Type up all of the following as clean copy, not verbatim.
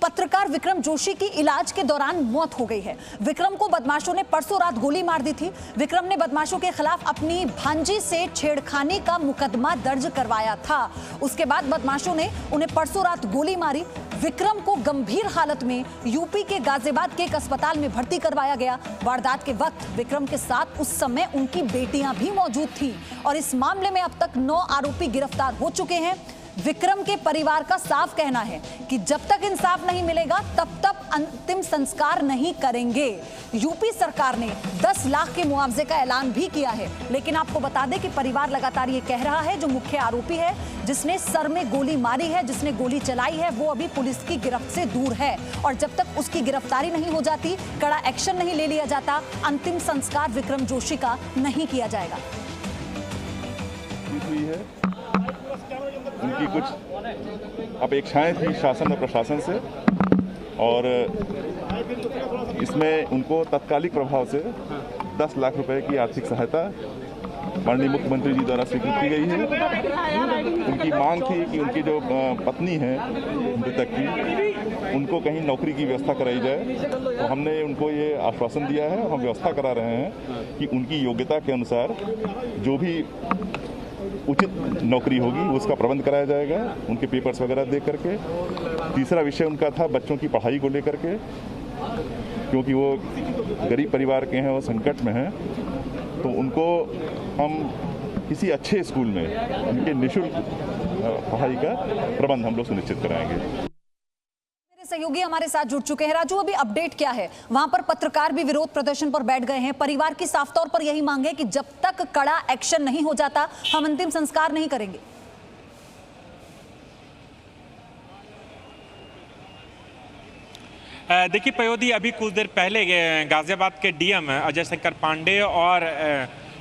पत्रकार विक्रम जोशी की इलाज के दौरान मौत हो गई है। विक्रम को बदमाशों ने परसों रात गोली मार दी थी। विक्रम ने बदमाशों के खिलाफ अपनी भांजी से छेड़खानी का मुकदमा दर्ज करवाया था। उसके बाद बदमाशों ने उन्हें परसों रात गोली मारी। विक्रम को गंभीर हालत में यूपी के गाजियाबाद के एक अस्पताल में भर्ती करवाया गया। वारदात के वक्त विक्रम के साथ उस समय उनकी बेटियां भी मौजूद थीं और इस मामले में अब तक 9 आरोपी गिरफ्तार हो चुके हैं। विक्रम के परिवार का साफ कहना है कि जब तक इंसाफ नहीं मिलेगा तब तक अंतिम संस्कार नहीं करेंगे। यूपी सरकार ने 10 लाख के मुआवजे का ऐलान भी किया है, लेकिन आपको बता दें कि परिवार लगातार ये कह रहा है जो मुख्य आरोपी है, जिसने सर में गोली मारी है, जिसने गोली चलाई है, वो अभी पुलिस की गिरफ्त से दूर है और जब तक उसकी गिरफ्तारी नहीं हो जाती, कड़ा एक्शन नहीं ले लिया जाता, अंतिम संस्कार विक्रम जोशी का नहीं किया जाएगा। उनकी कुछ अपेक्षाएं थी शासन और प्रशासन से और इसमें उनको तत्कालिक प्रभाव से 10 लाख रुपए की आर्थिक सहायता माननीय मुख्यमंत्री जी द्वारा स्वीकृत की गई है। उनकी मांग थी कि उनकी जो पत्नी है मृतक की, उनको कहीं नौकरी की व्यवस्था कराई जाए, तो हमने उनको ये आश्वासन दिया है। हम व्यवस्था करा रहे हैं कि उनकी योग्यता के अनुसार जो भी उचित नौकरी होगी उसका प्रबंध कराया जाएगा, उनके पेपर्स वगैरह दे करके। तीसरा विषय उनका था बच्चों की पढ़ाई को लेकर के, क्योंकि वो गरीब परिवार के हैं, वो संकट में हैं, तो उनको हम किसी अच्छे स्कूल में उनके निःशुल्क पढ़ाई का प्रबंध हम लोग सुनिश्चित कराएंगे। सहयोगी हमारे साथ जुड़ चुके हैं। राजू, अभी अपडेट क्या है? वहां पर पत्रकार भी विरोध प्रदर्शन पर बैठ गए हैं। परिवार की साफ तौर पर यही मांग है कि जब तक कड़ा एक्शन नहीं हो जाता हम अंतिम संस्कार नहीं करेंगे। देखिए पयोधी, अभी कुछ देर पहले गाजियाबाद के डीएम अजय शंकर पांडे और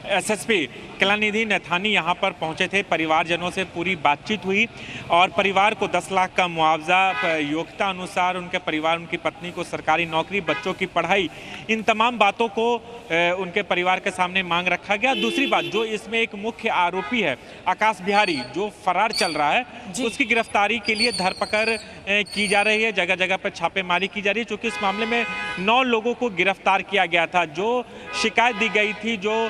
एसएसपी कलानिधि नैथानी यहाँ पर पहुँचे थे। परिवारजनों से पूरी बातचीत हुई और परिवार को 10 लाख का मुआवजा, योग्यता अनुसार उनके परिवार, उनकी पत्नी को सरकारी नौकरी, बच्चों की पढ़ाई, इन तमाम बातों को उनके परिवार के सामने मांग रखा गया। दूसरी बात, जो इसमें एक मुख्य आरोपी है आकाश बिहारी, जो फरार चल रहा है, उसकी गिरफ्तारी के लिए धरपकड़ की जा रही है। जगह जगह पर छापेमारी की जा रही है, क्योंकि इस मामले में 9 लोगों को गिरफ्तार किया गया था। जो शिकायत दी गई थी, जो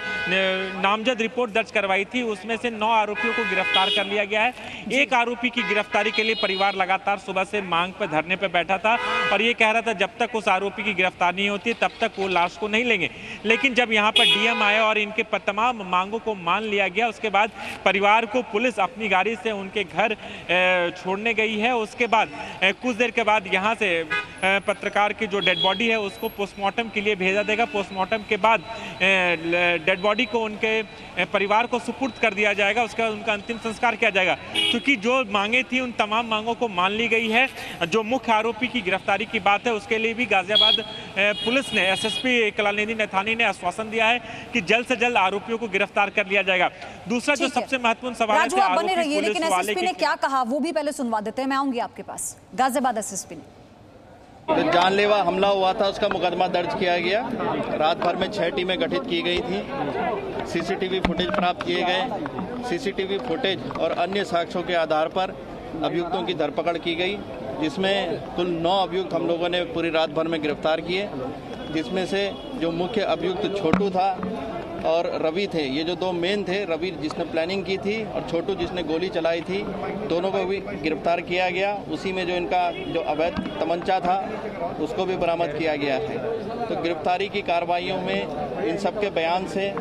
नामजद रिपोर्ट दर्ज करवाई थी, उसमें से 9 आरोपियों को गिरफ्तार कर लिया गया है। एक आरोपी की गिरफ्तारी के लिए परिवार लगातार सुबह से मांग पर, धरने पर बैठा था और ये कह रहा था जब तक उस आरोपी की गिरफ्तारी नहीं होती तब तक वो लाश को नहीं लेंगे। लेकिन जब यहाँ पर डीएम आए और इनके तमाम मांगों को मान लिया गया, उसके बाद परिवार को पुलिस अपनी गाड़ी से उनके घर छोड़ने गई है। उसके बाद कुछ देर के बाद यहाँ से पत्रकार की जो डेड बॉडी है उसको पोस्टमार्टम के लिए भेजा देगा। पोस्टमार्टम के बाद डेड बॉडी को उनके परिवार को सुपुर्द कर दिया जाएगा। उसका उनका अंतिम संस्कार किया जाएगा, क्योंकि जो मांगे थी उन तमाम मांगों को मान ली गई है। जो मुख्य आरोपी की गिरफ्तारी की बात है, उसके लिए भी गाजियाबाद पुलिस ने, एसएसपी कलानिधि नैथानी ने आश्वासन दिया है कि जल्द से जल्द आरोपियों को गिरफ्तार कर लिया जाएगा। दूसरा जो सबसे महत्वपूर्ण सवाल है, बने रहिए, लेकिन एसएसपी ने क्या कहा वो भी पहले सुनवा देते हैं। मैं आऊंगी आपके पास। गाजियाबाद एसएसपी ने, जो जानलेवा हमला हुआ था उसका मुकदमा दर्ज किया गया। रात भर में 6 टीमें गठित की गई थी। सीसीटीवी फुटेज प्राप्त किए गए। सीसीटीवी फुटेज और अन्य साक्ष्यों के आधार पर अभियुक्तों की धरपकड़ की गई, जिसमें कुल 9 अभियुक्त हम लोगों ने पूरी रात भर में गिरफ्तार किए, जिसमें से जो मुख्य अभियुक्त छोटू था और रवि थे। ये जो 2 मेन थे, रवि जिसने प्लानिंग की थी और छोटू जिसने गोली चलाई थी, दोनों को भी गिरफ्तार किया गया। उसी में जो इनका जो अवैध तमंचा था उसको भी बरामद किया गया है। तो गिरफ्तारी की कार्रवाइयों में इन सब के बयान से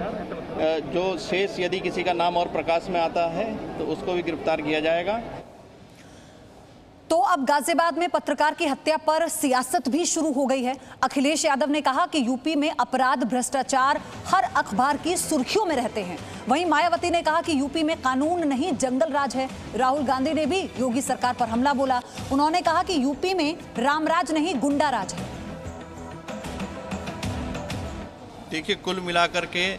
जो शेष यदि किसी का नाम और प्रकाश में आता है तो उसको भी गिरफ्तार किया जाएगा। तो अब गाजियाबाद में पत्रकार की हत्या पर सियासत भी शुरू हो गई है। अखिलेश यादव ने कहा कि यूपी में अपराध, भ्रष्टाचार हर अखबार की सुर्खियों में रहते हैं। वहीं मायावती ने कहा कि यूपी में कानून नहीं जंगल राज है। राहुल गांधी ने भी योगी सरकार पर हमला बोला। उन्होंने कहा कि यूपी में रामराज नहीं गुंडा राज है। देखिए, कुल मिलाकर के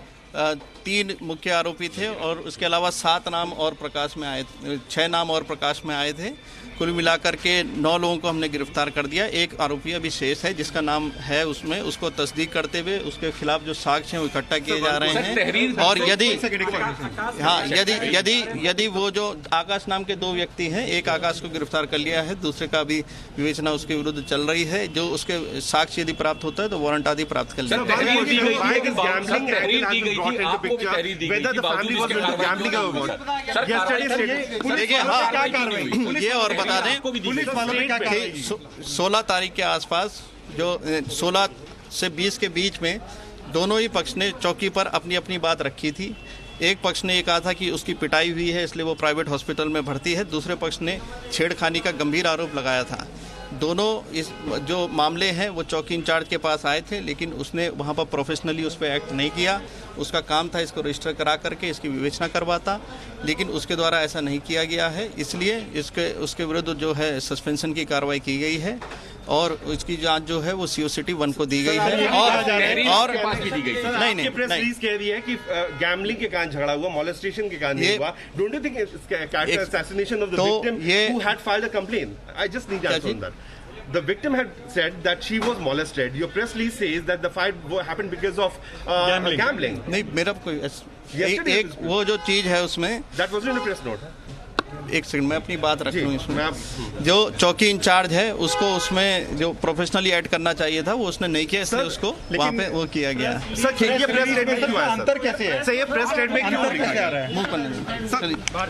3 मुख्य आरोपी थे और उसके अलावा 7 नाम और प्रकाश में आए, 6 नाम और प्रकाश में आए थे। कुल मिलाकर के 9 लोगों को हमने गिरफ्तार कर दिया। एक आरोपी अभी शेष है जिसका नाम है उसमें, उसको तस्दीक करते हुए उसके खिलाफ जो साक्ष्य हैं वो इकट्ठा किए जा रहे हैं। और यदि वो जो आकाश नाम के 2 व्यक्ति हैं, एक आकाश को गिरफ्तार कर लिया है, दूसरे का भी विवेचना उसके विरुद्ध चल रही है। जो उसके साक्ष्य यदि प्राप्त होता है तो वारंट आदि प्राप्त कर लिया। ये और बता दें 16 तारीख के आसपास जो 16 से 20 के बीच में दोनों ही पक्ष ने चौकी पर अपनी अपनी बात रखी थी। एक पक्ष ने ये कहा था कि उसकी पिटाई हुई है इसलिए वो प्राइवेट हॉस्पिटल में भर्ती है, दूसरे पक्ष ने छेड़खानी का गंभीर आरोप लगाया था। दोनों इस जो मामले हैं वो चौकी इंचार्ज के पास आए थे, लेकिन उसने वहाँ पर प्रोफेशनली उस पर एक्ट नहीं किया। उसका काम था इसको रजिस्टर करा करके इसकी विवेचना करवाता, लेकिन उसके द्वारा ऐसा नहीं किया गया है। इसलिए उसके विरुद्ध जो है सस्पेंशन की कार्रवाई की गई है और इसकी जांच जो है वो COCT 1 को दी गई है। और नहीं प्रेस रिलीज कह रही है कि गैम्बलिंग के कारण झगड़ा हुआ, मॉलेस्टेशन के कारण नहीं हुआ। Don't you think character assassination of the victim who had filed a complaint? I just need answer on that. The victim had said that she was molested. Your press release says that the fight happened because of gambling. नहीं, मेरा कोई एक वो जो चीज है उसमें that was in a press note. एक सेकंड मैं अपनी बात रख लूँ इसमें। जो चौकी इंचार्ज है उसको उसमें जो प्रोफेशनली ऐड करना चाहिए था वो उसने नहीं किया, इसलिए उसको वहाँ पे वो किया गया। सर ये प्रेस स्टेटमेंट क्यों आया? अंतर कैसे है? सर ये प्रेस स्टेटमेंट क्यों आ रहा है?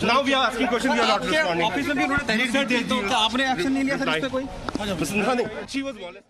Now we are asking question, we are not responding. Office में भी उन्होंने तहरीर दी थी, तो आपने एक्शन नहीं लिया सर इस पे कोई? She was molested.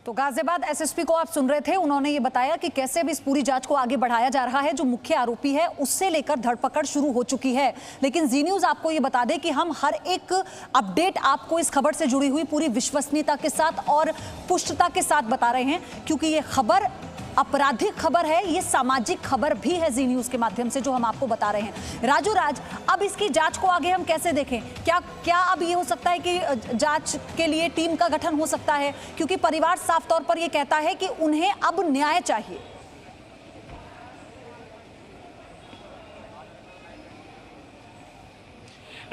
तो गाजियाबाद SSP को आप सुन रहे थे, उन्होंने ये बताया कि कैसे भी इस पूरी जांच को आगे बढ़ाया जा रहा है। जो मुख्य आरोपी है उससे लेकर धरपकड़ शुरू हो चुकी है। लेकिन जी न्यूज़ आपको ये बता दे कि हम हर एक अपडेट आपको इस खबर से जुड़ी हुई पूरी विश्वसनीयता के साथ और पुष्टता के साथ बता रहे हैं, क्योंकि ये खबर आपराधिक खबर है, ये सामाजिक खबर भी है जी न्यूज़ के माध्यम से जो हम आपको बता रहे हैं। राजू राज, अब इसकी जांच को आगे हम कैसे देखें? क्या अब ये हो सकता है कि जांच के लिए टीम का गठन हो सकता है? क्योंकि परिवार साफ तौर पर ये कहता है कि उन्हें अब न्याय चाहिए।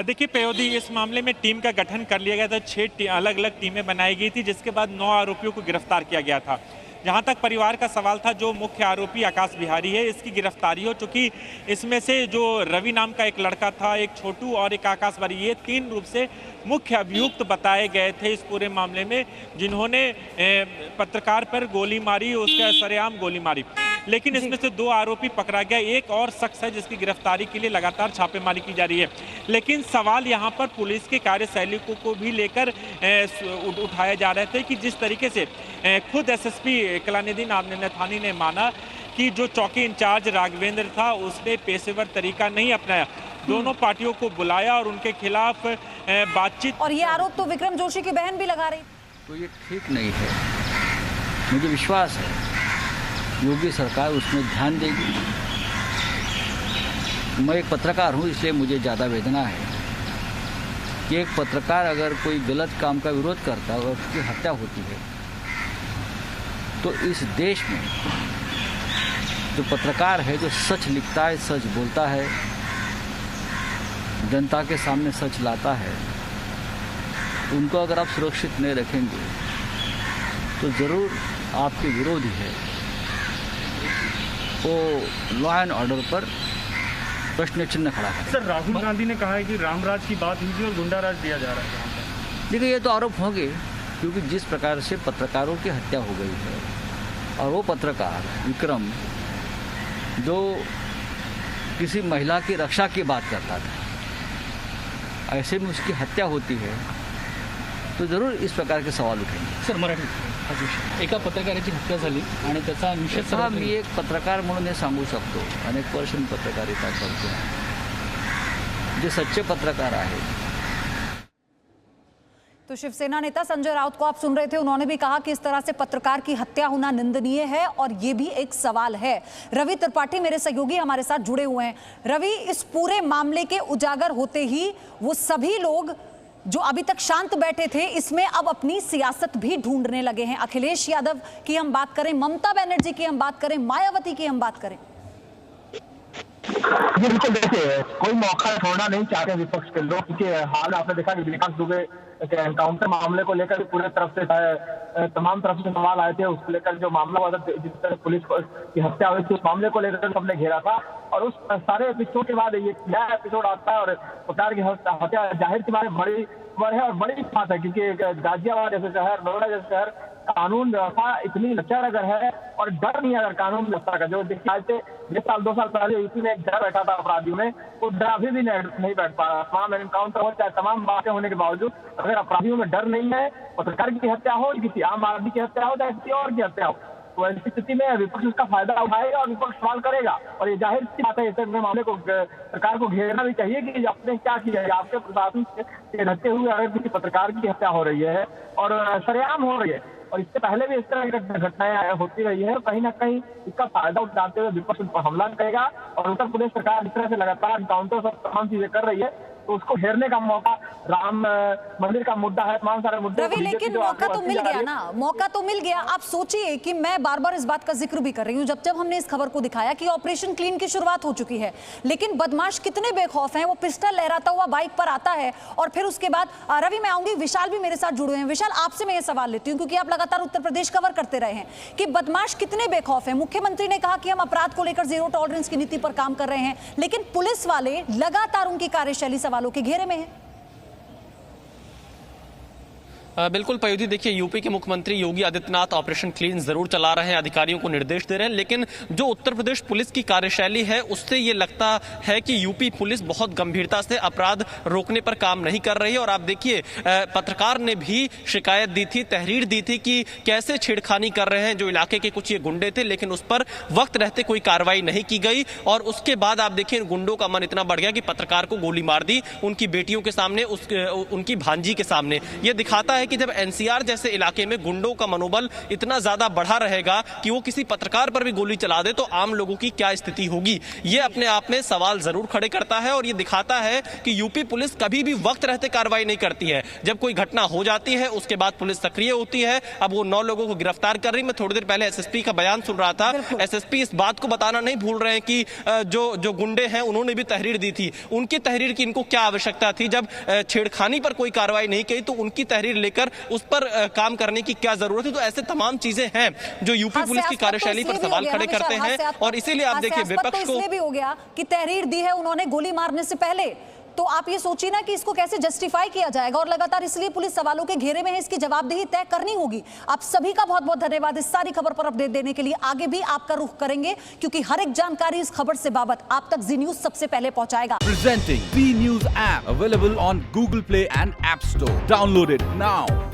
देखिए पयोधी, इस मामले में टीम का गठन कर लिया गया था। 6 अलग अलग टीमें बनाई गई थी, जिसके बाद 9 आरोपियों को गिरफ्तार किया गया था। जहां तक परिवार का सवाल था, जो मुख्य आरोपी आकाश बिहारी है इसकी गिरफ्तारी हो चुकी। इसमें से जो रवि नाम का एक लड़का था, एक छोटू और एक आकाश बिहारी, ये 3 रूप से मुख्य अभियुक्त बताए गए थे इस पूरे मामले में, जिन्होंने पत्रकार पर गोली मारी, उसके सरेआम गोली मारी। लेकिन इसमें से 2 आरोपी पकड़ा गया, एक और शख्स है जिसकी गिरफ्तारी के लिए लगातार छापेमारी की जा रही है। लेकिन सवाल यहाँ पर पुलिस के कार्यशैली को भी लेकर उठाए जा रहे थे कि जिस तरीके से खुद SSP कलानिधि नैथानी ने माना कि जो चौकी इंचार्ज राघवेंद्र था उसने पेशेवर तरीका नहीं अपनाया, दोनों पार्टियों को बुलाया और उनके खिलाफ बातचीत। और ये आरोप तो विक्रम जोशी की बहन भी लगा रही। तो ये ठीक नहीं है, मुझे विश्वास है योगी सरकार उसमें ध्यान देगी। मैं एक पत्रकार हूँ, इसलिए मुझे ज़्यादा वेदना है कि एक पत्रकार अगर कोई गलत काम का विरोध करता है और उसकी हत्या होती है, तो इस देश में जो पत्रकार है, जो सच लिखता है, सच बोलता है, जनता के सामने सच लाता है, उनको अगर आप सुरक्षित नहीं रखेंगे तो ज़रूर आपके विरोधी है वो लॉ एंड ऑर्डर पर प्रश्न चिन्ह खड़ा है। सर, राहुल गांधी ने कहा है कि रामराज की बात हुई और गुंडाराज दिया जा रहा है। देखिए, ये तो आरोप होंगे, क्योंकि जिस प्रकार से पत्रकारों की हत्या हो गई है और वो पत्रकार विक्रम जो किसी महिला की रक्षा की बात करता था, ऐसे में उसकी हत्या होती है तो जरूर इस प्रकार के सवाल उठेंगे। सर, मराठी एका पत्रकाराची हत्या झाली आणि त्याचा निषेध मी एक पत्रकार म्हणून हे सांगू शकतो, अनेक वर्ष मी पत्रकारिता करतो, जे सच्चे पत्रकार आहेत। तो शिवसेना नेता संजय राउत को आप सुन रहे थे, उन्होंने भी कहा कि इस तरह से पत्रकार की हत्या होना निंदनीय है और ये भी एक सवाल है। रवि त्रिपाठी मेरे सहयोगी हमारे साथ जुड़े हुए हैं। रवि, इस पूरे मामले के उजागर होते ही वो सभी लोग जो अभी तक शांत बैठे थे इसमें अब अपनी सियासत भी ढूंढने लगे हैं। अखिलेश यादव की हम बात करें, ममता बनर्जी की हम बात करें, मायावती की हम बात करें। ये बिल्कुल देखिए, कोई मौका छोड़ना नहीं चाहते विपक्ष के लोग, क्योंकि हाल आपने देखा कि विकास दुबे के एनकाउंटर मामले को लेकर पूरे तरफ से तमाम तरफ से सवाल आए थे। उसको लेकर जो मामला हुआ था, जिस तरह पुलिस की हत्या हुई थी, उस मामले को लेकर सबने घेरा था। और उस सारे एपिसोड के बाद ये नया एपिसोड आता है और सरकार की हत्या जाहिर सी बात है बड़ी है और बड़ी बात है, क्योंकि गाजियाबाद जैसे शहर, नोएडा जैसे शहर कानून व्यवस्था इतनी लचर अगर है और डर नहीं अगर कानून व्यवस्था का, जो देखिए आज से 2 साल पहले यूपी में एक डर बैठा था अपराधियों में, वो डर अभी भी नहीं बैठ पा रहा। तमाम एनकाउंटर हो चाहे तमाम बातें होने के बावजूद अगर अपराधियों में डर नहीं है, पत्रकार की हत्या हो, किसी आम आदमी की हत्या हो, चाहे किसी और की हत्या हो, तो ऐसी स्थिति में विपक्ष उसका फायदा उठाएगा और विपक्ष सवाल करेगा। और ये जाहिर सी बात है, ऐसे मामले को सरकार को घेरना भी चाहिए कि आपने क्या किया है। आपके प्रशासन से रहते हुए अगर किसी पत्रकार की हत्या हो रही है और सरेआम हो रही है, और इससे पहले भी इस तरह की घटनाएं होती रही है, कहीं ना कहीं इसका फायदा उठाते हुए विपक्ष पर हमला करेगा। और उत्तर प्रदेश सरकार इस तरह से लगातार एनकाउंटर सब तमाम चीजें कर रही है, तो उसको घेरने का मौका, राम मंदिर का मुद्दा है, तमाम सारे मुद्दे। रवि, लेकिन मौका तो मिल गया ना, मौका तो मिल गया। आप सोचिए कि मैं बार बार इस बात का जिक्र भी कर रही हूँ, जब हमने इस खबर को दिखाया कि ऑपरेशन क्लीन की शुरुआत हो चुकी है, लेकिन बदमाश कितने बेखौफ हैं। वो पिस्टल लहराता हुआ बाइक पर आता है और फिर उसके बाद रवि मैं आऊंगी, विशाल भी मेरे साथ जुड़े हैं। विशाल, आपसे मैं ये सवाल लेती हूँ क्योंकि आप लगातार उत्तर प्रदेश कवर करते रहे हैं कि बदमाश कितने बेखौफ हैं। मुख्यमंत्री ने कहा कि हम अपराध को लेकर जीरो टॉलरेंस की नीति पर काम कर रहे हैं, लेकिन पुलिस वाले लगातार उनकी कार्यशैली सवालों के घेरे में है। बिल्कुल पयोधी, देखिए यूपी के मुख्यमंत्री योगी आदित्यनाथ ऑपरेशन क्लीन जरूर चला रहे हैं, अधिकारियों को निर्देश दे रहे हैं, लेकिन जो उत्तर प्रदेश पुलिस की कार्यशैली है उससे ये लगता है कि यूपी पुलिस बहुत गंभीरता से अपराध रोकने पर काम नहीं कर रही है। और आप देखिए, पत्रकार ने भी शिकायत दी थी, तहरीर दी थी कि कैसे छेड़खानी कर रहे हैं जो इलाके के कुछ ये गुंडे थे, लेकिन उस पर वक्त रहते कोई कार्रवाई नहीं की गई। और उसके बाद आप देखिए गुंडों का मन इतना बढ़ गया कि पत्रकार को गोली मार दी, उनकी बेटियों के सामने, उनकी भांजी के सामने। ये दिखाता है कि जब एनसीआर जैसे इलाके में गुंडों का मनोबल इतना ज्यादा बढ़ा रहेगा कि वो किसी पत्रकार पर भी गोली चला दे तो आम लोगों की क्या स्थिति होगी, ये अपने आप में सवाल जरूर खड़े करता है। और ये दिखाता है कि यूपी पुलिस कभी भी वक्त रहते कार्रवाई नहीं करती है। जब कोई घटना हो जाती है उसके बाद पुलिस सक्रिय होती है। अब वो 9 लोगों को गिरफ्तार कर रही। मैं थोड़ी देर पहले एसएसपी का बयान सुन रहा था, एसएसपी इस बात को बताना नहीं भूल रहे हैं कि जो गुंडे हैं उन्होंने भी तहरीर दी थी। उनकी तहरीर की इनको क्या आवश्यकता थी? जब छेड़खानी पर कोई कार्रवाई नहीं की तो उनकी तहरीर लेकर उस पर काम करने की क्या जरूरत है? तो ऐसे तमाम चीजें हैं जो यूपी पुलिस की कार्यशैली पर सवाल खड़े करते हैं। और इसीलिए आप देखिए विपक्ष को भी हो गया कि तहरीर दी है उन्होंने गोली मारने से पहले, तो आप ये सोचिए ना कि इसको कैसे जस्टिफाई किया जाएगा। और लगातार इसलिए पुलिस सवालों के घेरे में है, इसकी जवाबदेही तय करनी होगी। आप सभी का बहुत बहुत धन्यवाद इस सारी खबर पर अपडेट देने के लिए। आगे भी आपका रुख करेंगे क्योंकि हर एक जानकारी इस खबर से बाबत आप तक जी न्यूज सबसे पहले पहुंचाएगा। Presenting B News app available on Google Play and App Store. Download it now.